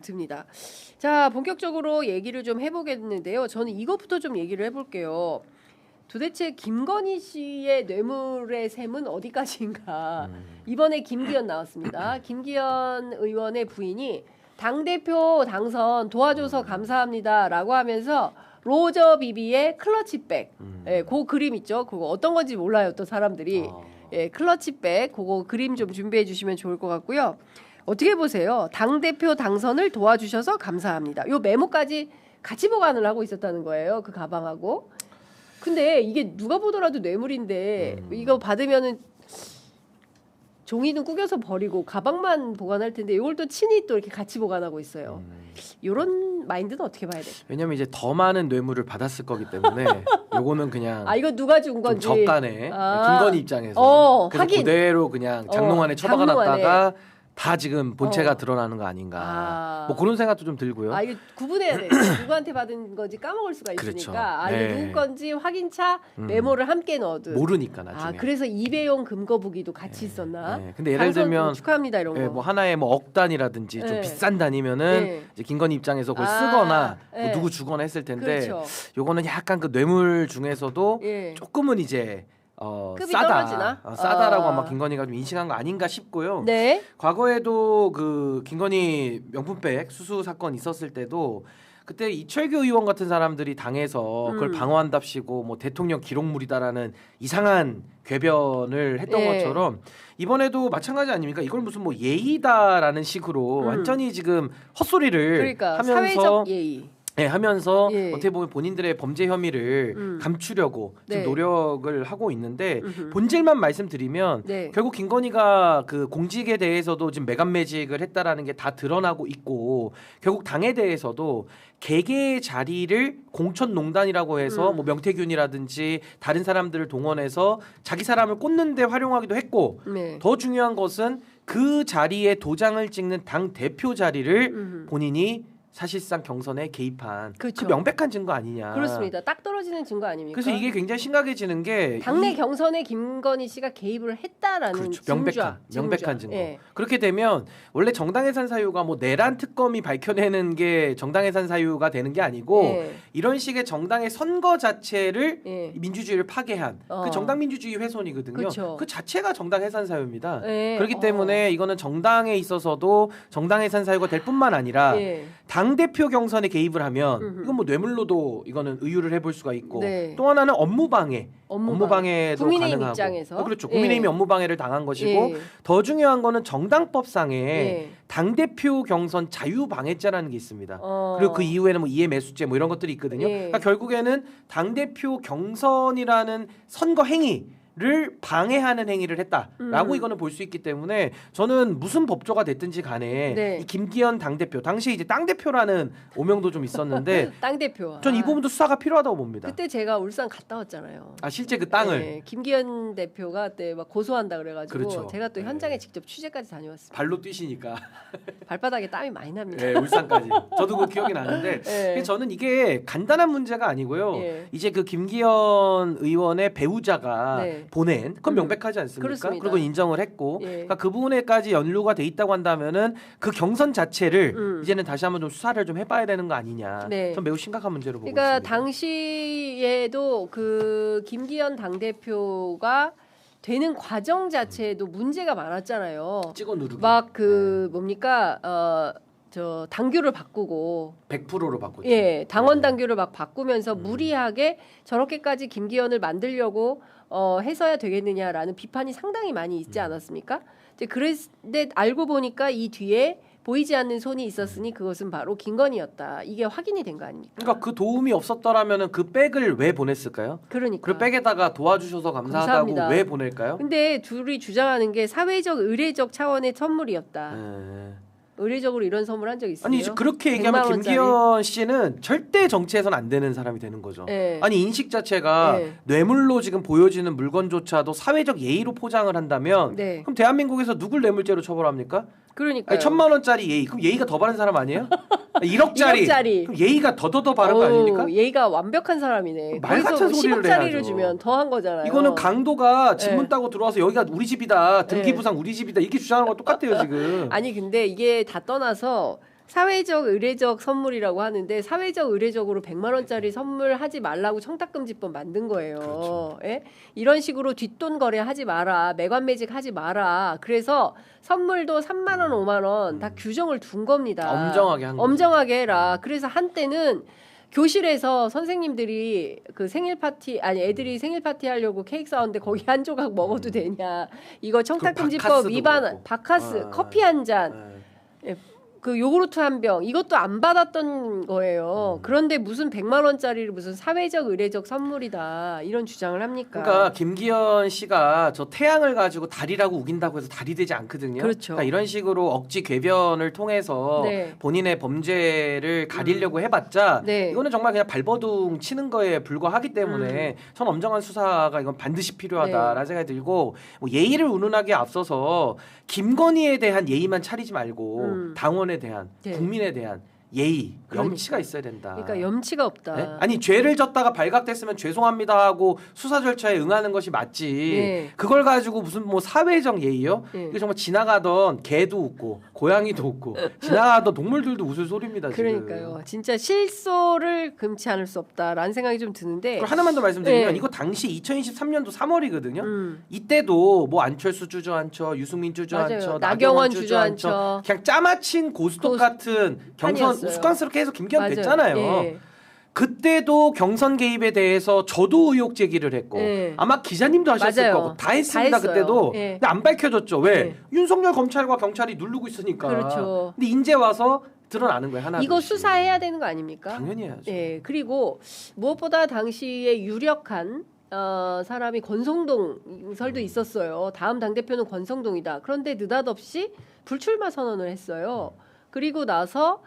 듭니다. 자, 본격적으로 얘기를 좀 해보겠는데요. 저는 이것부터 좀 얘기를 해볼게요. 도대체 김건희 씨의 뇌물의 셈은 어디까지인가? 이번에 김기현 나왔습니다. 김기현 의원의 부인이 당대표 당선 도와줘서 감사합니다라고 하면서 로저 비비의 클러치백, 예, 그 그림 있죠? 그거 어떤 건지 몰라요, 또 사람들이. 예, 클러치백, 그거 그림 좀 준비해 주시면 좋을 것 같고요. 어떻게 보세요? 당대표 당선을 도와주셔서 감사합니다. 요 메모까지 같이 보관을 하고 있었다는 거예요. 그 가방하고. 근데 이게 누가 보더라도 뇌물인데 이거 받으면은 종이는 구겨서 버리고 가방만 보관할 텐데 이걸 또 친히 또 이렇게 같이 보관하고 있어요. 이런 마인드는 어떻게 봐야 돼? 왜냐면 이제 더 많은 뇌물을 받았을 거기 때문에 요거는 그냥 이거 누가 준 좀 건지 적간에 김건희 입장에서 그래서 하긴. 그대로 그냥 장롱 안에 처박아 장롱 안에. 놨다가 다 지금 본체가 드러나는 거 아닌가. 뭐 그런 생각도 좀 들고요. 이거 구분해야 돼. 누구한테 받은 건지 까먹을 수가 있으니까. 그렇죠. 이게 네. 누구 건지 확인차 메모를 함께 넣어도. 모르니까 나중에. 그래서 이배용 금거북이도 같이 있었나? 네. 근데 예를 당선 들면 축하합니다 이런 거. 뭐 하나에 뭐 억 단이라든지 좀 네. 비싼 단위면은 네. 이제 김건희 입장에서 그걸 쓰거나 네. 뭐 누구 주거나 했을 텐데 그렇죠. 요거는 약간 그 뇌물 중에서도 예. 조금은 이제 급이 싸다. 떨어지나? 싸다라고 아마 김건희가 좀 인식한 거 아닌가 싶고요. 네. 과거에도 그 김건희 명품백 수수 사건 있었을 때도 그때 이철규 의원 같은 사람들이 당해서 그걸 방어한답시고 뭐 대통령 기록물이다라는 이상한 궤변을 했던 예. 것처럼 이번에도 마찬가지 아닙니까? 이걸 무슨 뭐 예의다라는 식으로 완전히 지금 헛소리를 그러니까 하면서 사회적 예의. 네, 하면서 예. 어떻게 보면 본인들의 범죄 혐의를 감추려고 지금 네. 노력을 하고 있는데 본질만 말씀드리면 네. 결국 김건희가 그 공직에 대해서도 지금 매간매직을 했다라는 게 다 드러나고 있고 결국 당에 대해서도 개개의 자리를 공천농단이라고 해서 뭐 명태균이라든지 다른 사람들을 동원해서 자기 사람을 꽂는 데 활용하기도 했고 네. 더 중요한 것은 그 자리에 도장을 찍는 당 대표 자리를 본인이 사실상 경선에 개입한 그렇죠. 그 명백한 증거 아니냐. 그렇습니다. 딱 떨어지는 증거 아닙니까? 그래서 이게 굉장히 심각해지는 게 당내 경선에 김건희 씨가 개입을 했다라는 그렇죠. 징조자. 명백한 증거. 예. 그렇게 되면 원래 정당해산 사유가 뭐 내란 특검이 밝혀내는 게 정당해산 사유가 되는 게 아니고 예. 이런 식의 정당의 선거 자체를 예. 민주주의를 파괴한 그 정당 민주주의 훼손이거든요. 그렇죠. 그 자체가 정당해산 사유입니다. 예. 그렇기 때문에 이거는 정당에 있어서도 정당해산 사유가 될 뿐만 아니라 예. 당 대표 경선에 개입을 하면 이건 뭐 뇌물로도 이거는 의유를 해볼 수가 있고 네. 또 하나는 업무방해도 국민의힘 가능하고 입장에서. 그렇죠. 예. 국민의힘이 업무방해를 당한 것이고 예. 더 중요한 거는 정당법상에 예. 당 대표 경선 자유방해죄라는 게 있습니다. 어. 그리고 그 이후에는 뭐 이해매수죄 뭐 이런 것들이 있거든요. 예. 그러니까 결국에는 당 대표 경선이라는 선거 행위를 방해하는 행위를 했다라고 이거는 볼 수 있기 때문에 저는 무슨 법조가 됐든지 간에 네. 이 김기현 당대표 당시 이제 땅대표라는 오명도 좀 있었는데 땅 대표. 전 이 부분도 수사가 필요하다고 봅니다. 그때 제가 울산 갔다 왔잖아요. 실제 그 땅을 네, 김기현 대표가 그때 막 고소한다 그래가지고 그렇죠. 제가 또 네. 현장에 직접 취재까지 다녀왔습니다. 발로 뛰시니까 발바닥에 땀이 많이 납니다. 네, 울산까지 저도 그 기억이 나는데 네. 저는 이게 간단한 문제가 아니고요. 예. 이제 그 김기현 의원의 배우자가 네. 보낸 그건 명백하지 않습니까? 그렇습니다. 그리고 인정을 했고 예. 그러니까 그 부분에까지 연루가 돼 있다고 한다면은 그 경선 자체를 이제는 다시 한번 좀 수사를 좀 해봐야 되는 거 아니냐. 네. 전 매우 심각한 문제로 보고 그러니까 있습니다. 당시에도 그 김기현 당대표가 되는 과정 자체에도 문제가 많았잖아요. 찍어 누르기 막 그 뭡니까 저 당규를 바꾸고 100%로 바꾸죠. 예 당원 당규를 막 바꾸면서 무리하게 저렇게까지 김기현을 만들려고 해서야 되겠느냐라는 비판이 상당히 많이 있지 않았습니까? 이제 그런데 알고 보니까 이 뒤에 보이지 않는 손이 있었으니 그것은 바로 김건희였다. 이게 확인이 된 거 아닙니까? 그러니까 그 도움이 없었더라면은 그 백을 왜 보냈을까요? 그러니까. 그 백에다가 도와주셔서 감사하다고 감사합니다. 왜 보낼까요? 근데 둘이 주장하는 게 사회적 의례적 차원의 선물이었다. 네. 의례적으로 이런 선물 한 적 있어요? 아니 이제 그렇게 얘기하면 100만 원짜리? 김기현 씨는 절대 정치에선 안 되는 사람이 되는 거죠. 네. 아니 인식 자체가 네. 뇌물로 지금 보여지는 물건조차도 사회적 예의로 포장을 한다면 네. 그럼 대한민국에서 누굴 뇌물죄로 처벌합니까? 그러니까 아니 1,000만 원짜리 예의 그럼 예의가 더 바른 사람 아니에요? 1억짜리 1억짜리. 그럼 예의가 더 바른 거 아닙니까? 얘가 완벽한 사람이네. 말 같은 거기서 소리를 10억짜리를 해야죠. 주면 더 한 거잖아요. 이거는 강도가 지문 네. 따고 들어와서 여기가 우리 집이다 등기부상 우리 집이다 이렇게 주장하는 거 똑같아요 지금. 아니 근데 이게 다 떠나서 사회적 의례적 선물이라고 하는데 사회적 의례적으로 100만 원짜리 선물하지 말라고 청탁금지법 만든 거예요. 그렇죠. 예? 이런 식으로 뒷돈 거래하지 마라. 매관매직 하지 마라. 그래서 선물도 3만 원, 5만 원 다 규정을 둔 겁니다. 엄정하게 한 거죠. 엄정하게 해라. 그래서 한때는 교실에서 선생님들이 그 생일 파티 아니 애들이 생일 파티 하려고 케이크 사왔는데 거기 한 조각 먹어도 되냐. 이거 청탁금지법 바카스도 위반 그렇고. 바카스 커피 한 잔. 그 요구르트 한 병 이것도 안 받았던 거예요. 그런데 무슨 100만 원짜리를 무슨 사회적 의례적 선물이다 이런 주장을 합니까? 그러니까 김기현 씨가 저 태양을 가지고 달이라고 우긴다고 해서 달이 되지 않거든요. 그렇죠. 그러니까 이런 식으로 억지 궤변을 통해서 네. 본인의 범죄를 가리려고 해봤자 네. 이거는 정말 그냥 발버둥 치는 거에 불과하기 때문에 전 엄정한 수사가 이건 반드시 필요하다라는 생각이 들고 뭐 예의를 운운하기에 앞서서 김건희에 대한 예의만 차리지 말고 당원에 대한 네. 국민에 대한 예의, 그러니까. 염치가 있어야 된다. 그러니까 염치가 없다. 네? 아니 죄를 졌다가 발각됐으면 죄송합니다 하고 수사 절차에 응하는 것이 맞지. 네. 그걸 가지고 무슨 뭐 사회적 예의요? 네. 이게 정말 지나가던 개도 웃고 고양이도 웃고 지나가던 동물들도 웃을 소리입니다. 그러니까요. 지금. 진짜 실소를 금치 않을 수 없다라는 생각이 좀 드는데. 그리고 하나만 더 말씀드리면 네. 이거 당시 2023년도 3월이거든요. 음, 이때도 뭐 안철수 주저앉혀, 유승민 주저앉혀, 맞아요. 나경원 나경원 주저앉혀, 주저앉혀. 그냥 짜맞힌 고스톱 같은 경선 판이었어요. 우스꽝스럽게 해서 김기현 맞아요. 됐잖아요. 예. 그때도 경선 개입에 대해서 저도 의혹 제기를 했고 네. 아마 기자님도 하셨을 맞아요. 거고 다 했습니다. 다 했어요. 그때도. 예. 근데 안 밝혀졌죠. 왜? 네. 윤석열 검찰과 경찰이 누르고 있으니까. 그렇죠. 근데 이제 와서 드러나는 거예요. 하나. 이거 둘씩. 수사해야 되는 거 아닙니까? 당연히 해야죠. 예. 그리고 무엇보다 당시에 유력한 사람이 권성동 설도 있었어요. 다음 당대표는 권성동이다. 그런데 느닷없이 불출마 선언을 했어요. 그리고 나서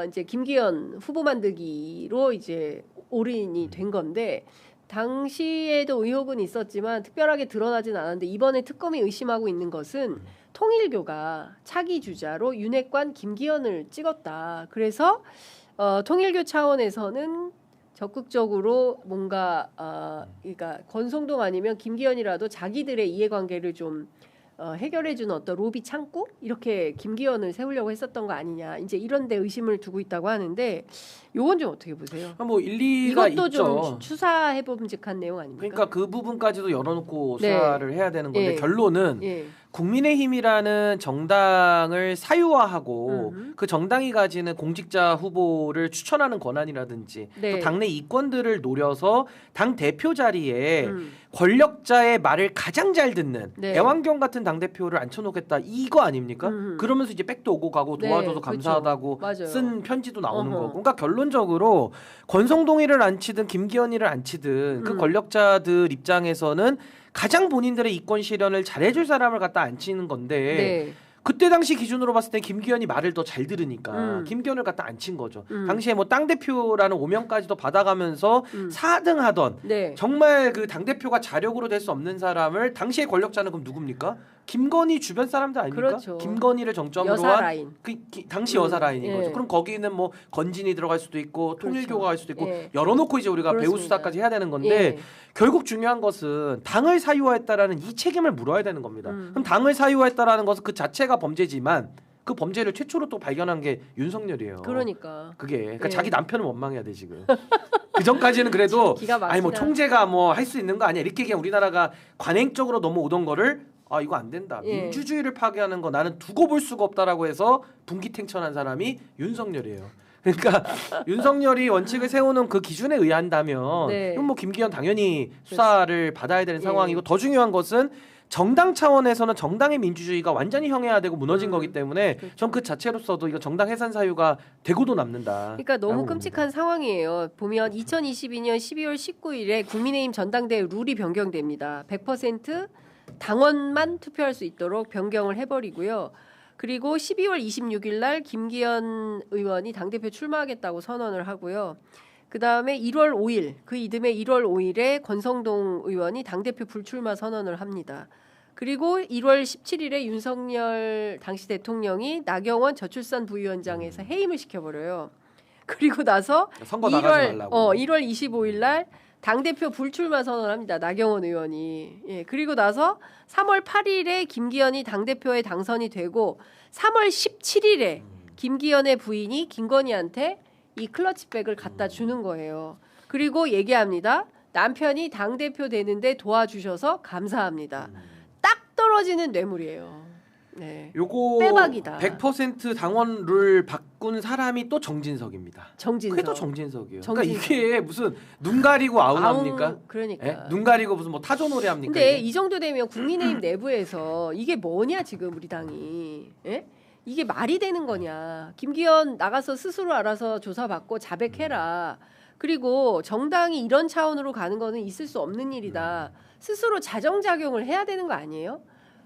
이제 김기현 후보 만들기로 이제 올인이 된 건데 당시에도 의혹은 있었지만 특별하게 드러나진 않았는데 이번에 특검이 의심하고 있는 것은 통일교가 차기 주자로 윤핵관 김기현을 찍었다. 그래서 통일교 차원에서는 적극적으로 뭔가 그러니까 권성동 아니면 김기현이라도 자기들의 이해관계를 좀 해결해주는 어떤 로비 창구 이렇게 김기현을 세우려고 했었던 거 아니냐 이제 이런데 의심을 두고 있다고 하는데 요건 좀 어떻게 보세요? 뭐 일리가 이것도 있죠. 좀 추사해봄직한 내용 아닙니까? 그러니까 그 부분까지도 열어놓고 네. 수사를 해야 되는 건데 예. 결론은 예. 국민의힘이라는 정당을 사유화하고 그 정당이 가지는 공직자 후보를 추천하는 권한이라든지 네. 또 당내 이권들을 노려서 당 대표 자리에 음. 권력자의 말을 가장 잘 듣는 네. 애완경 같은 당 대표를 앉혀놓겠다 이거 아닙니까? 그러면서 이제 백도 오고 가고 네, 도와줘서 그렇죠. 감사하다고 맞아요. 쓴 편지도 나오는 어허. 거고. 그러니까 결론적으로 권성동이를 앉히든 김기현이를 앉히든 그 권력자들 입장에서는 가장 본인들의 이권 실현을 잘해줄 사람을 갖다 앉히는 건데 네. 그때 당시 기준으로 봤을 때 김기현이 말을 더 잘 들으니까 음. 김기현을 갖다 앉힌 거죠. 당시에 뭐 당대표라는 오명까지도 받아가면서 4등 하던 네. 정말 그 당대표가 자력으로 될 수 없는 사람을 당시의 권력자는 그럼 누굽니까? 김건희 주변 사람들 아닙니까? 그렇죠. 김건희를 정점으로 여사 한 라인. 당시 여사 라인인 예. 거죠. 그럼 거기는 뭐 건진이 들어갈 수도 있고 그렇죠. 통일교가 갈 수도 있고 예. 열어놓고 이제 우리가 배우 그렇습니다. 수사까지 해야 되는 건데 예. 결국 중요한 것은 당을 사유화했다라는 이 책임을 물어야 되는 겁니다. 그럼 당을 사유화했다라는 것은 그 자체가 범죄지만 그 범죄를 최초로 또 발견한 게 윤석열이에요. 그러니까. 그러니까 예. 자기 남편을 원망해야 돼 지금. 그 전까지는 그래도 기가 막히다. 아니 뭐 총재가 뭐 할 수 있는 거 아니야 이렇게 그냥 우리나라가 관행적으로 넘어오던 거를 아 이거 안 된다. 예. 민주주의를 파괴하는 거 나는 두고 볼 수가 없다라고 해서 분기탱천한 사람이 윤석열이에요. 그러니까 윤석열이 원칙을 세우는 그 기준에 의한다면 네. 이건 뭐 김기현 당연히 수사를 받아야 되는 예. 상황이고 더 중요한 것은 정당 차원에서는 정당의 민주주의가 완전히 형해화되고 무너진 거기 때문에 그렇죠. 전 그 자체로서도 이거 정당 해산 사유가 되고도 남는다. 그러니까 너무 끔찍한 상황이에요. 보면 2022년 12월 19일에 국민의힘 전당대회 룰이 변경됩니다. 100% 당원만 투표할 수 있도록 변경을 해버리고요. 그리고 12월 26일 날 김기현 의원이 당대표 출마하겠다고 선언을 하고요. 그 다음에 1월 5일, 그 이듬해 1월 5일에 권성동 의원이 당대표 불출마 선언을 합니다. 그리고 1월 17일에 윤석열 당시 대통령이 나경원 저출산 부위원장에서 해임을 시켜버려요. 그리고 나서 선거 나가지 말라고. 1월 25일 날 당대표 불출마 선언을 합니다. 나경원 의원이. 예, 그리고 나서 3월 8일에 김기현이 당대표에 당선이 되고 3월 17일에 김기현의 부인이 김건희한테 이 클러치백을 갖다 주는 거예요. 그리고 얘기합니다. 남편이 당대표 되는데 도와주셔서 감사합니다. 딱 떨어지는 뇌물이에요. 네. 요거 빼박이다. 100% 당원 룰 바꾼 사람이 또 정진석입니다. 정진석. 그게 또 정진석이에요. 정진석. 그러니까 이게 무슨 눈 가리고 아웅합니까? 그러니까. 예? 눈 가리고 무슨 뭐 타조 노래 합니까? 근데 이게? 이 정도 되면 국민의힘 내부에서 이게 뭐냐 지금 우리 당이. 예? 이게 말이 되는 거냐. 김기현 나가서 스스로 알아서 조사받고 자백해라. 그리고 정당이 이런 차원으로 가는 거는 있을 수 없는 일이다. 스스로 자정작용을 해야 되는 거 아니에요?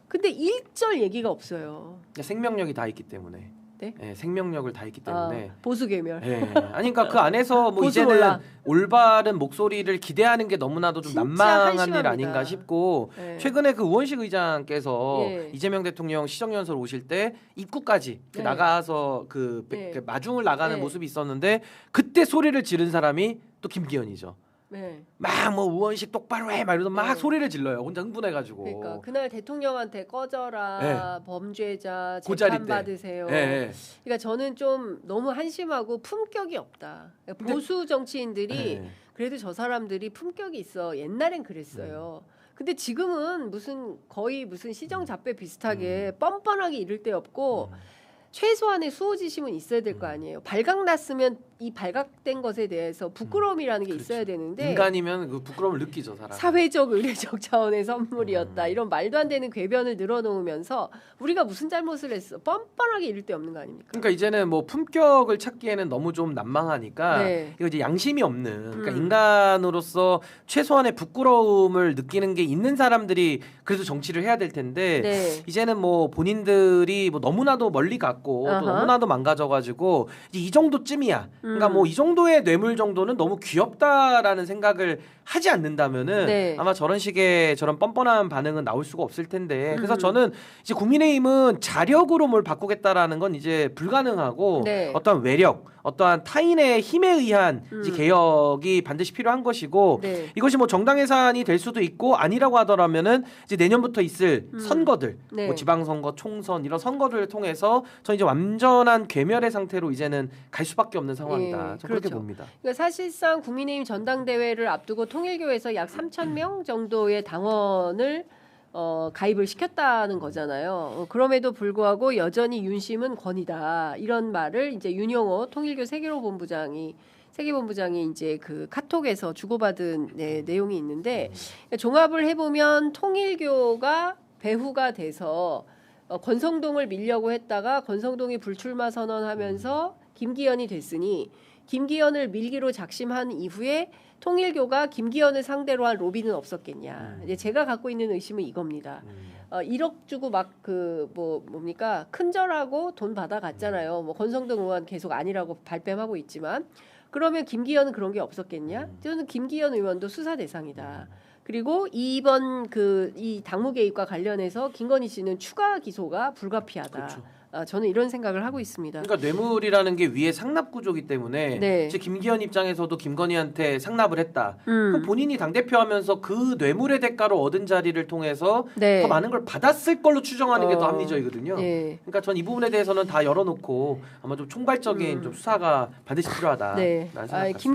근데 일절 얘기가 없어요. 생명력이 다 있기 때문에. 네? 예, 생명력을 다 있기 때문에. 보수 괴멸. 예. 아니 그러니까 그 안에서 뭐 보수 이제는 올라. 올바른 목소리를 기대하는 게 너무나도 좀 진짜 난망한 한심합니다. 일 아닌가 싶고 네. 최근에 그 우원식 의장께서 예. 이재명 대통령 시정연설 오실 때 입구까지 네. 나가서 그 네. 마중을 나가는 네. 모습이 있었는데 그때 소리를 지른 사람이 또 김기현이죠. 네. 막 뭐 우원식 똑바로 해 막 이러면서 막 네. 소리를 질러요. 혼자 흥분해가지고. 그러니까 그날 대통령한테 꺼져라 범죄자 그 자리 재판 때. 받으세요. 예, 예. 그러니까 저는 좀 너무 한심하고 품격이 없다. 그러니까 근데- 보수 정치인들이 예. 그래도 저 사람들이 품격이 있어. 옛날엔 그랬어요. 근데 지금은 거의 무슨 시정잡배 비슷하게 뻔뻔하게 이를 데 없고 최소한의 수호지심은 있어야 될 거 아니에요. 발각났으면 이 발각된 것에 대해서 부끄러움이라는 게 그렇죠. 있어야 되는데 인간이면 그 부끄러움을 느끼죠, 사람. 사회적 의례적 차원의 선물이었다. 이런 말도 안 되는 궤변을 늘어놓으면서 우리가 무슨 잘못을 했어. 뻔뻔하게 이를 데 없는 거 아닙니까? 그러니까 이제는 뭐 품격을 찾기에는 너무 좀 난망하니까 네. 이거 이제 양심이 없는 그러니까 음. 인간으로서 최소한의 부끄러움을 느끼는 게 있는 사람들이 그래도 정치를 해야 될 텐데 네. 이제는 뭐 본인들이 뭐 너무나도 멀리 갔고 아하. 또 너무나도 망가져가지고 이제 이 정도쯤이야. 그러니까 뭐 이 정도의 뇌물 정도는 너무 귀엽다라는 생각을 하지 않는다면은 네. 아마 저런 식의 저런 뻔뻔한 반응은 나올 수가 없을 텐데 그래서 음. 저는 이제 국민의힘은 자력으로 뭘 바꾸겠다라는 건 이제 불가능하고 네. 어떠한 외력, 어떠한 타인의 힘에 의한 이제 개혁이 반드시 필요한 것이고 네. 이것이 뭐 정당 예산이 될 수도 있고 아니라고 하더라면은 이제 내년부터 있을 선거들, 네. 뭐 지방선거, 총선 이런 선거들을 통해서 저는 이제 완전한 괴멸의 상태로 이제는 갈 수밖에 없는 상황이다. 예, 저는 그렇게 그렇죠. 봅니다. 그러니까 사실상 국민의힘 전당대회를 앞두고 통일교에서 약 3,000명 정도의 당원을 가입을 시켰다는 거잖아요. 그럼에도 불구하고 여전히 윤심은 권이다. 이런 말을 이제 윤영호 통일교 세계본부장이 이제 그 카톡에서 주고받은 내용이 있는데 종합을 해보면 통일교가 배후가 돼서 권성동을 밀려고 했다가 권성동이 불출마 선언하면서 김기현이 됐으니 김기현을 밀기로 작심한 이후에 통일교가 김기현을 상대로 한 로비는 없었겠냐. 이제 제가 갖고 있는 의심은 이겁니다. 1억 주고 막 뭡니까 큰절하고 돈 받아갔잖아요. 뭐 권성동 의원 계속 아니라고 발뺌하고 있지만 그러면 김기현은 그런 게 없었겠냐? 저는 김기현 의원도 수사 대상이다. 그리고 이번 이 당무 개입과 관련해서 김건희 씨는 추가 기소가 불가피하다. 그렇죠. 저는 이런 생각을 하고 있습니다. 그러니까 뇌물이라는 게 위에 상납 구조기 때문에 네. 이제 김기현 입장에서도 김건희한테 상납을 했다. 음. 그럼 본인이 당대표 하면서 그 뇌물의 대가로 얻은 자리를 통해서 네. 더 많은 걸 받았을 걸로 추정하는 게 더 합리적이거든요. 예. 그러니까 전 이 부분에 대해서는 다 열어놓고 아마 좀 총괄적인 좀 수사가 반드시 필요하다. 네. 라는 생각 같습니다.